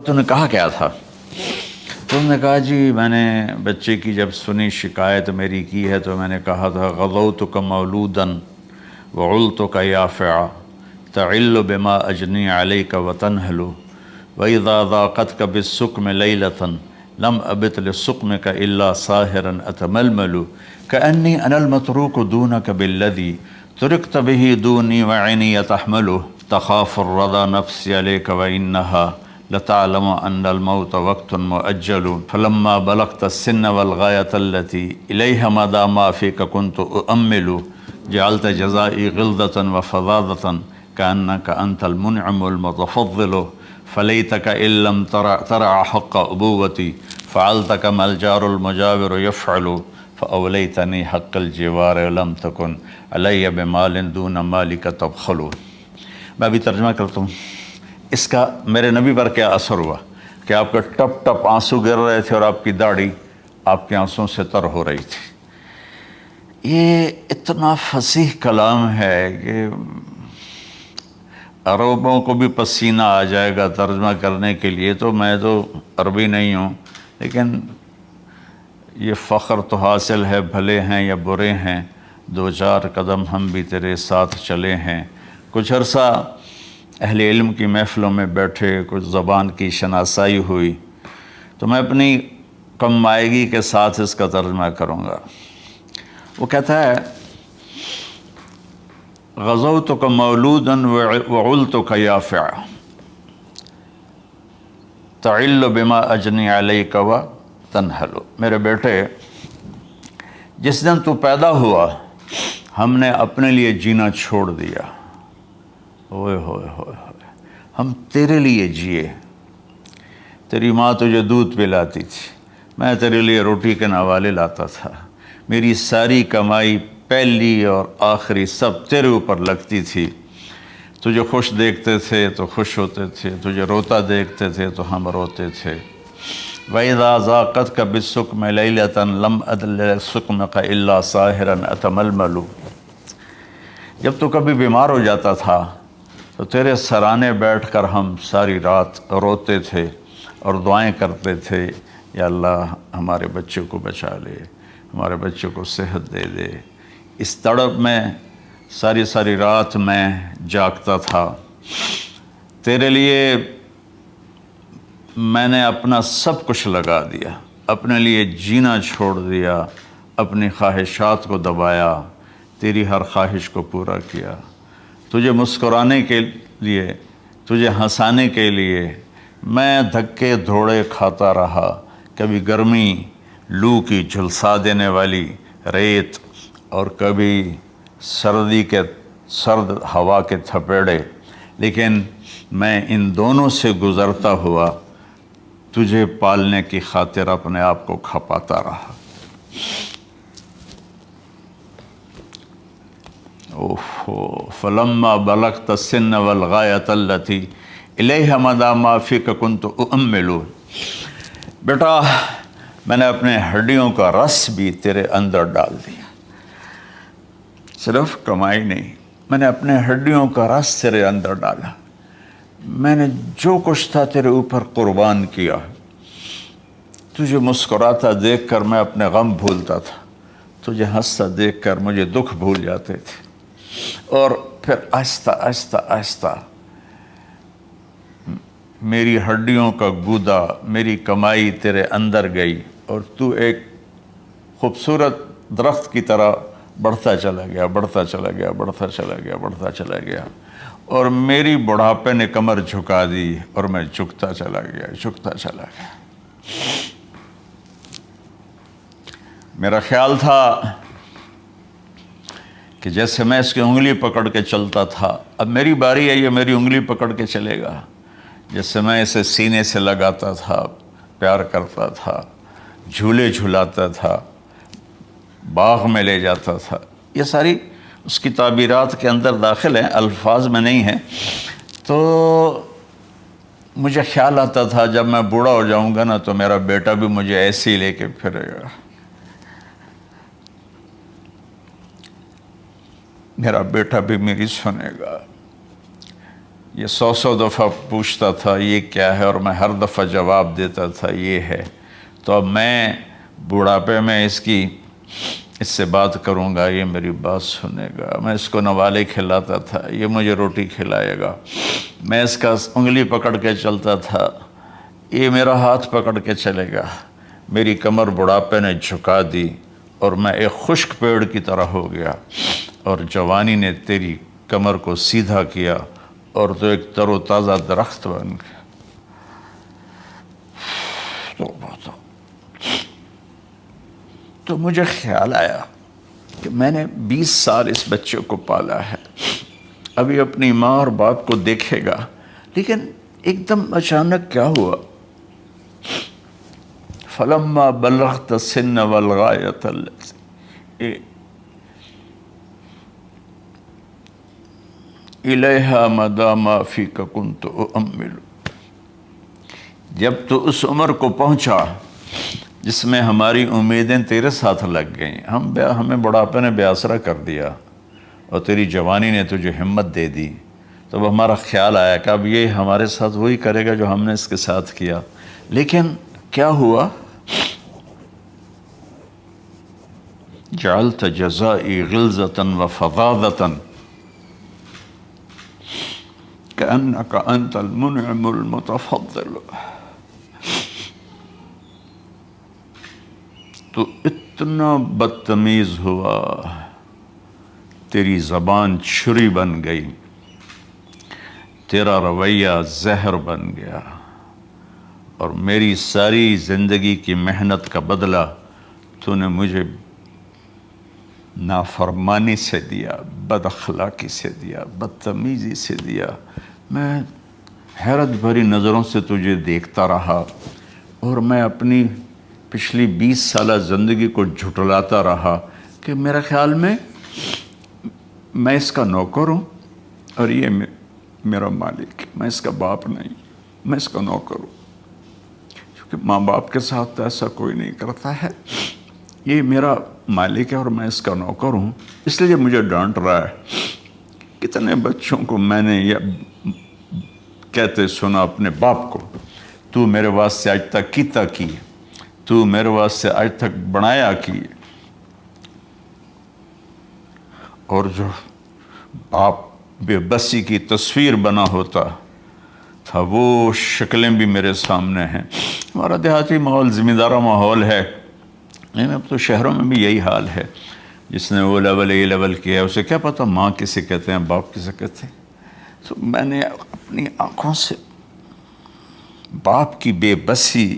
تو نے کہا کیا تھا؟ تو انہوں نے کہا جی میں نے بچے کی جب سنی شکایت میری کی ہے تو میں نے کہا تھا غضوتک مولودا وعلتک یافعا تعل بما اجنی علیک وتنہل وإذا ضاقتک بالسقم لیلۃ لم ابت لسقمک الا ساہرا اتململ کأنی انا المتروک دونک بالذی ترکت به دونی وعینی تحملہ تخاف الرضا نفسی علیک وإنہا لتعلم ان الموت وقت مؤجل فلما بلغت السن والغایة التي الیہ مدى ما فیک كنت اؤمل جعلت جزائی غلظة وفظاظة كأنك انت المنعم المتفضل فلیتک ان لم ترع حق ابوتی فعلت كما الجار المجاور يفعل فأولیتنی حق الجوار لم تکن علی بمال دون مالک تبخل۔ میں ابھی ترجمہ کرتا ہوں۔ اس کا میرے نبی پر کیا اثر ہوا کہ آپ کے ٹپ ٹپ آنسو گر رہے تھے اور آپ کی داڑھی آپ کے آنسوں سے تر ہو رہی تھی۔ یہ اتنا فصیح کلام ہے کہ عربوں کو بھی پسینہ آ جائے گا ترجمہ کرنے کے لیے۔ تو میں تو عربی نہیں ہوں، لیکن یہ فخر تو حاصل ہے، بھلے ہیں یا برے ہیں دو چار قدم ہم بھی تیرے ساتھ چلے ہیں۔ کچھ عرصہ اہل علم کی محفلوں میں بیٹھے، کچھ زبان کی شناسائی ہوئی، تو میں اپنی کم مائگی کے ساتھ اس کا ترجمہ کروں گا۔ وہ کہتا ہے غزوتک مولودا وعلتک یافعا تعل بما اجنی علیک وتنہل۔ میرے بیٹے، جس دن تو پیدا ہوا ہم نے اپنے لیے جینا چھوڑ دیا۔ ہوئے ہوئے ہوئے ہوئے، ہم تیرے لیے جیے۔ تیری ماں تجھے دودھ پلاتی تھی، میں تیرے لیے روٹی کے نوالے لاتا تھا، میری ساری کمائی پہلی اور آخری سب تیرے اوپر لگتی تھی۔ تجھے خوش دیکھتے تھے تو خوش ہوتے تھے، تجھے روتا دیکھتے تھے تو ہم روتے تھے۔ وَإِذَا ضَاقَتْكَ بِالسُّقْمِ لَيْلَةً لَمْ أَدْلِ سُقْمَكَ إِلَّا سَاهِرًا أَتَمَلْمَلُ۔ جب تو کبھی بیمار ہو جاتا تھا تو تیرے سرانے بیٹھ کر ہم ساری رات روتے تھے اور دعائیں کرتے تھے، یا اللہ ہمارے بچے کو بچا لے، ہمارے بچے کو صحت دے دے۔ اس تڑپ میں ساری رات میں جاگتا تھا۔ تیرے لیے میں نے اپنا سب کچھ لگا دیا، اپنے لیے جینا چھوڑ دیا، اپنی خواہشات کو دبایا، تیری ہر خواہش کو پورا کیا۔ تجھے مسکرانے کے لیے، تجھے ہنسانے کے لیے میں دھکے دھوڑے کھاتا رہا، کبھی گرمی لو کی جھلسا دینے والی ریت اور کبھی سردی کے سرد ہوا کے تھپیڑے، لیکن میں ان دونوں سے گزرتا ہوا تجھے پالنے کی خاطر اپنے آپ کو کھپاتا رہا۔ فلما بلغت السن والغایة التي الیہ مدى ما فیک کنت اؤمل۔ بیٹا، میں نے اپنے ہڈیوں کا رس بھی تیرے اندر ڈال دیا۔ صرف کمائی نہیں، میں نے اپنے ہڈیوں کا رس تیرے اندر ڈالا۔ میں نے جو کچھ تھا تیرے اوپر قربان کیا۔ تجھے مسکراتا دیکھ کر میں اپنے غم بھولتا تھا، تجھے ہنستا دیکھ کر مجھے دکھ بھول جاتے تھے، اور پھر آہستہ آہستہ آہستہ میری ہڈیوں کا گودا، میری کمائی تیرے اندر گئی، اور تو ایک خوبصورت درخت کی طرح بڑھتا چلا گیا، بڑھتا چلا گیا، بڑھتا چلا گیا، بڑھتا چلا گیا، اور میری بڑھاپے نے کمر جھکا دی اور میں جھکتا چلا گیا، جھکتا چلا گیا۔ میرا خیال تھا کہ جیسے میں اس کی انگلی پکڑ کے چلتا تھا، اب میری باری ہے، یہ میری انگلی پکڑ کے چلے گا۔ جیسے میں اسے سینے سے لگاتا تھا، پیار کرتا تھا، جھولے جھلاتا تھا، باغ میں لے جاتا تھا، یہ ساری اس کی تعبیرات کے اندر داخل ہیں، الفاظ میں نہیں ہیں۔ تو مجھے خیال آتا تھا جب میں بوڑھا ہو جاؤں گا نا تو میرا بیٹا بھی مجھے ایسے ہی لے کے پھرے گا، میرا بیٹا بھی میری سنے گا۔ یہ 100 دفعہ پوچھتا تھا یہ کیا ہے، اور میں ہر دفعہ جواب دیتا تھا یہ ہے۔ تو اب میں بڑھاپے میں اس سے بات کروں گا، یہ میری بات سنے گا۔ میں اس کو نوالے کھلاتا تھا، یہ مجھے روٹی کھلائے گا۔ میں اس کا انگلی پکڑ کے چلتا تھا، یہ میرا ہاتھ پکڑ کے چلے گا۔ میری کمر بڑھاپے نے جھکا دی اور میں ایک خشک پیڑ کی طرح ہو گیا، اور جوانی نے تیری کمر کو سیدھا کیا اور تو ایک تر و تازہ درخت بن گیا۔ تو مجھے خیال آیا کہ میں نے 20 سال اس بچے کو پالا ہے، ابھی اپنی ماں اور باپ کو دیکھے گا، لیکن ایک دم اچانک کیا ہوا؟ فَلَمَّا بَلَغْتَ السِّنَّ وَالْغَایَةَ الَّتِي إِلَيْهَا مَدَى مَا فِيكَ كُنْتُ أُؤَمِّلُ، جب تو اس عمر کو پہنچا جس میں ہماری امیدیں تیرے ساتھ لگ گئیں، ہمیں بڑھاپے نے بے آسرا کر دیا اور تیری جوانی نے تجھے ہمت دے دی، تب ہمارا خیال آیا کہ اب یہ ہمارے ساتھ وہی کرے گا جو ہم نے اس کے ساتھ کیا۔ لیکن کیا ہوا؟ جعلت جزائی غلظۃ وفظاظۃ کأنک انت المنعم المتفضل، تو اتنا بدتمیز ہوا، تیری زبان چھری بن گئی، تیرا رویہ زہر بن گیا، اور میری ساری زندگی کی محنت کا بدلہ تو نے مجھے نافرمانی سے دیا، بد اخلاقی سے دیا، بدتمیزی سے دیا۔ میں حیرت بھری نظروں سے تجھے دیکھتا رہا، اور میں اپنی پچھلی 20 سالہ زندگی کو جھٹلاتا رہا کہ میرے خیال میں میں اس کا نوکر ہوں اور یہ میرا مالک، میں اس کا باپ نہیں، میں اس کا نوکر ہوں، کیونکہ ماں باپ کے ساتھ تو ایسا کوئی نہیں کرتا ہے، یہ میرا مالک ہے اور میں اس کا نوکر ہوں، اس لیے مجھے ڈانٹ رہا ہے۔ کتنے بچوں کو میں نے یہ کہتے سنا اپنے باپ کو، تو میرے واسطے آج تک کیتا کی، تو میرے واسطے آج تک بنایا کی، اور جو باپ بے بسی کی تصویر بنا ہوتا تھا وہ شکلیں بھی میرے سامنے ہیں۔ ہمارا دیہاتی ماحول زمین دارہ ماحول ہے، لیکن اب تو شہروں میں بھی یہی حال ہے۔ جس نے وہ لیول اے لیول کیا ہے اسے کیا پتہ ماں کسے کہتے ہیں، باپ کسے کہتے ہیں۔ تو میں نے اپنی آنکھوں سے باپ کی بے بسی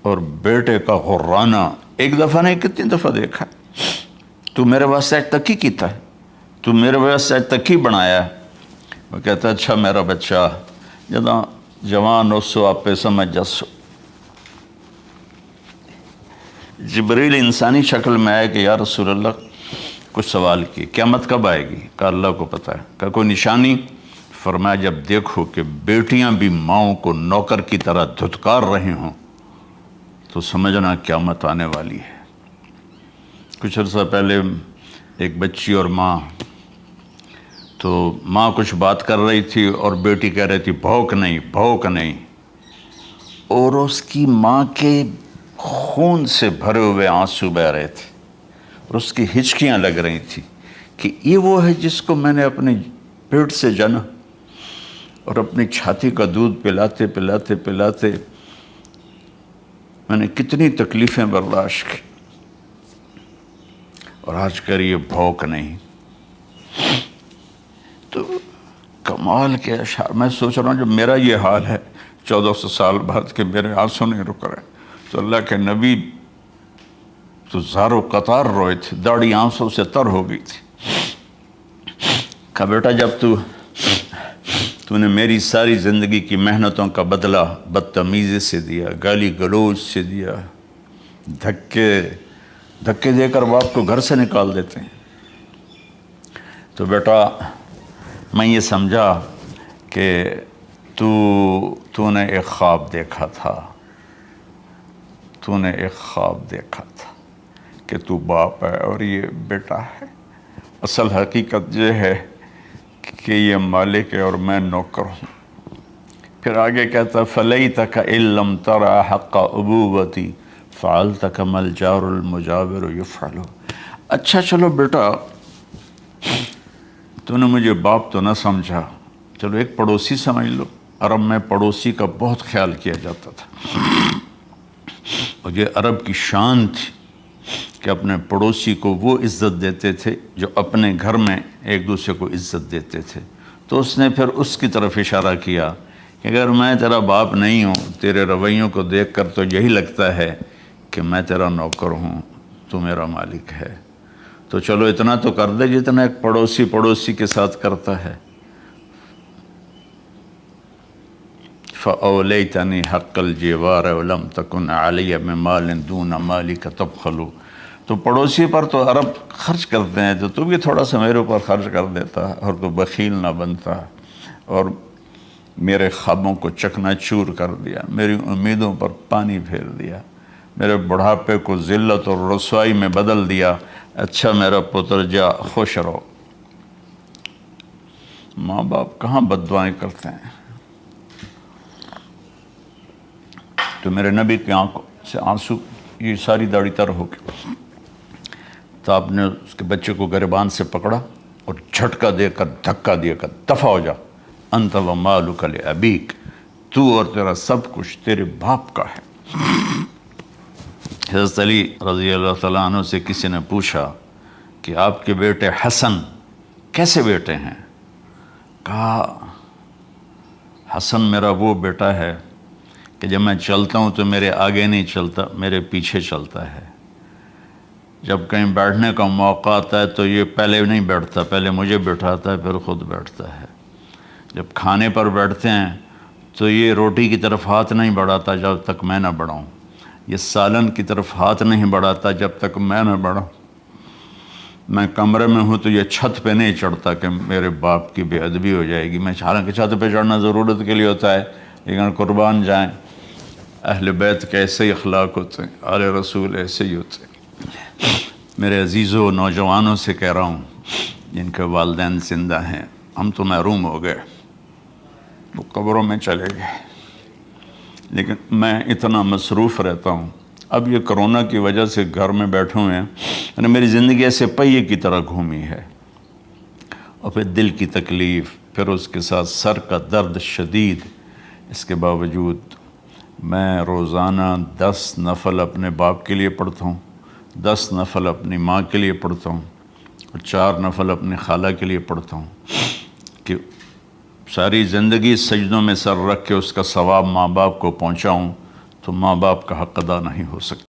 اور بیٹے کا غرانہ ایک دفعہ نہیں کتنی دفعہ دیکھا۔ تو میرے واسطے آج تک ہی کیتا ہے، تو میرے واسطے آج تک ہی بنایا ہے۔ وہ کہتا ہے اچھا میرا بچہ جداں جوان ہو سو آپ پہ سمجھ جسو۔ جبریل انسانی شکل میں آئے کہ یا رسول اللہ کچھ سوال کی، قیامت کب آئے گی؟ کہ اللہ کو پتہ ہے۔ کہ کوئی نشانی؟ فرمایا جب دیکھو کہ بیٹیاں بھی ماؤں کو نوکر کی طرح دھتکار رہے ہوں تو سمجھنا قیامت آنے والی ہے۔ کچھ عرصہ پہلے ایک بچی اور ماں، تو ماں کچھ بات کر رہی تھی اور بیٹی کہہ رہی تھی بھوک نہیں بھوک نہیں، اور اس کی ماں کے خون سے بھرے ہوئے آنسو بہہ رہے تھے اور اس کی ہچکیاں لگ رہی تھی کہ یہ وہ ہے جس کو میں نے اپنے پیٹ سے جنا اور اپنی چھاتی کا دودھ پلاتے پلاتے پلاتے میں نے کتنی تکلیفیں برداشت کی، اور آج کر یہ بھوک نہیں۔ تو کمال کے اشعار میں سوچ رہا ہوں جب میرا یہ حال ہے 1400 سال بعد کہ میرے آنسو نہیں رک رہے، تو اللہ کے نبی تو زارو قطار روئے تھے، داڑھی آنسوں سے تر ہو گئی تھی۔ کہا بیٹا جب تو نے میری ساری زندگی کی محنتوں کا بدلہ بدتمیزی سے دیا، گالی گلوچ سے دیا، دھکے دے کر باپ کو گھر سے نکال دیتے ہیں، تو بیٹا میں یہ سمجھا کہ تو نے ایک خواب دیکھا تھا، تو نے ایک خواب دیکھا تھا کہ تو باپ ہے اور یہ بیٹا ہے۔ اصل حقیقت یہ ہے کہ یہ مالک ہے اور میں نوکر ہوں۔ پھر آگے کہتا فلیتک ان لم ترى حق ابوتی فعلت کما الجار المجاور یفعل۔ اچھا چلو بیٹا، تو نے مجھے باپ تو نہ سمجھا، چلو ایک پڑوسی سمجھ لو۔ عرب میں پڑوسی کا بہت خیال کیا جاتا تھا، اور یہ عرب کی شان تھی کہ اپنے پڑوسی کو وہ عزت دیتے تھے جو اپنے گھر میں ایک دوسرے کو عزت دیتے تھے۔ تو اس نے پھر اس کی طرف اشارہ کیا کہ اگر میں تیرا باپ نہیں ہوں، تیرے رویوں کو دیکھ کر تو یہی لگتا ہے کہ میں تیرا نوکر ہوں، تو میرا مالک ہے، تو چلو اتنا تو کر دے جتنا ایک پڑوسی کے ساتھ کرتا ہے۔ فَأَوْلَيْتَنِي حَقَّ الْجِوَارِ وَلَمْ تَكُنْ عَلَيَّ بِمَالٍ دُونَ مَالِكَ تَبْخَلُ۔ تو پڑوسی پر تو عرب خرچ کرتے ہیں، تو بھی تھوڑا سا میرے اوپر خرچ کر دیتا اور تو بخیل نہ بنتا، اور میرے خوابوں کو چکنا چور کر دیا، میری امیدوں پر پانی پھیر دیا، میرے بڑھاپے کو ذلت اور رسوائی میں بدل دیا۔ اچھا میرا پتر جا خوش رہو۔ ماں باپ کہاں بد دعائیں کرتے ہیں؟ تو میرے نبی کی آنکھوں سے آنسو، یہ ساری داڑھی تر ہو گئی، تو آپ نے اس کے بچے کو گریبان سے پکڑا اور جھٹکا دے کر دھکا دے کر دفع ہو جا، انت و مالک لابیک، تو اور تیرا سب کچھ تیرے باپ کا ہے۔ حضرت علی رضی اللہ تعالیٰ عنہ سے کسی نے پوچھا کہ آپ کے بیٹے حسن کیسے بیٹے ہیں؟ کہا حسن میرا وہ بیٹا ہے کہ جب میں چلتا ہوں تو میرے آگے نہیں چلتا، میرے پیچھے چلتا ہے۔ جب کہیں بیٹھنے کا موقع آتا ہے تو یہ پہلے نہیں بیٹھتا، پہلے مجھے بٹھاتا ہے پھر خود بیٹھتا ہے۔ جب کھانے پر بیٹھتے ہیں تو یہ روٹی کی طرف ہاتھ نہیں بڑھاتا جب تک میں نہ بڑھاؤں، یہ سالن کی طرف ہاتھ نہیں بڑھاتا جب تک میں نہ بڑھاؤں۔ میں کمرے میں ہوں تو یہ چھت پہ نہیں چڑھتا کہ میرے باپ کی بے ادبی ہو جائے گی۔ میں حالانکہ چھت پہ چڑھنا ضرورت کے لیے ہوتا ہے، لیکن قربان جائیں اہل بیت کے ایسے ہی اخلاق ہوتے ہیں، آل رسول ایسے ہی ہوتے ہیں۔ میرے عزیزوں نوجوانوں سے کہہ رہا ہوں جن کے والدین زندہ ہیں، ہم تو محروم ہو گئے، وہ قبروں میں چلے گئے، لیکن میں اتنا مصروف رہتا ہوں۔ اب یہ کرونا کی وجہ سے گھر میں بیٹھے ہوئے ہیں، یعنی میری زندگی ایسے پہیے کی طرح گھومی ہے، اور پھر دل کی تکلیف، پھر اس کے ساتھ سر کا درد شدید۔ اس کے باوجود میں روزانہ 10 نفل اپنے باپ کے لیے پڑھتا ہوں، 10 نفل اپنی ماں کے لیے پڑھتا ہوں، اور 4 نفل اپنی خالہ کے لیے پڑھتا ہوں، کہ ساری زندگی سجدوں میں سر رکھ کے اس کا ثواب ماں باپ کو پہنچاؤں، تو ماں باپ کا حق ادا نہیں ہو سکتا۔